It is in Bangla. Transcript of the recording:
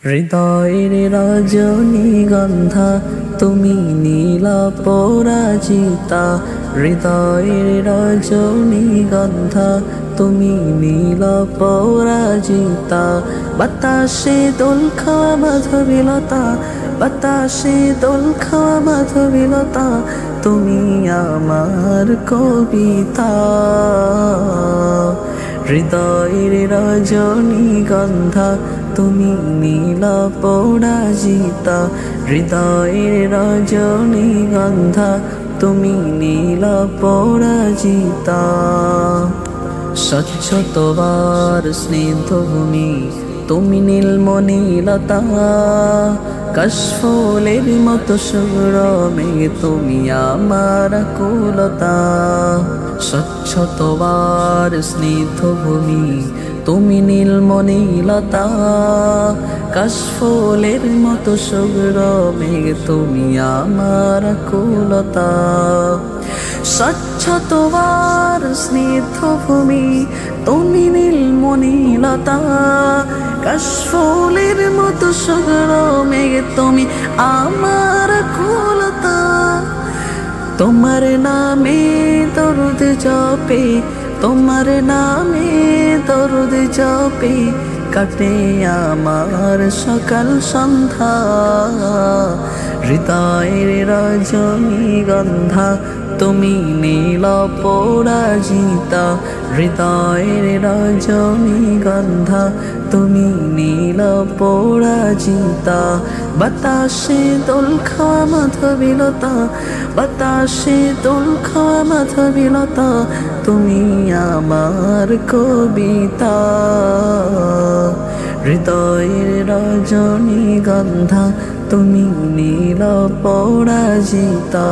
হৃদয়ের রজনীগন্ধা তুমি নীল পরাজিতা। হৃদয়ের রজনীগন্ধা তুমি নীল পরাজিতা। বাতাসে দোল খাওয়া মাধবীলতা, বাতাসে দোল খাওয়া মাধবীলতা, তুমি আমার কবিতা। হৃদয়ের রজনীগন্ধা তুমি নীল পরাজিতা। হৃদয়ের রজনীগন্ধা তুমি নীল পরাজিতা। স্বচ্ছ তোমার স্নিগ্ধ ভূমি তুমি নীলমণিলতা। কাশফুলের মতো সুরমে তুমি আমার আকুলতা। স্বচ্ছ তোমার স্নিগ্ধ ভূমি তুমি নীলমণিলতা। কাশফুলের মতো সুরমে তুমি আমার আকুলতা। স্বচ্ছ তোমার স্নিগ্ধ ভূমি তুমি নীলমণিলতা। কাশফুলের মতো সুরমে তুমি আমার আকুলতা। তোমার নামে দরুদ জপে, তোমার নামে দরুদ জপে, কাটে আমার সকাল সন্ধ্যা। হৃদয়ের রজনীগন্ধা তুমি নীল পরাজিতা। হৃদয়ের রজনীগন্ধা তুমি নীল পরাজিতা। বাতাসে দোল খাওয়া মাধবীলতা, বাতাসে দোল খাওয়া মাধবীলতা, তুমি আমার কবিতা। হৃদয়ের রজনীগন্ধা তুমি নীল পরাজিতা।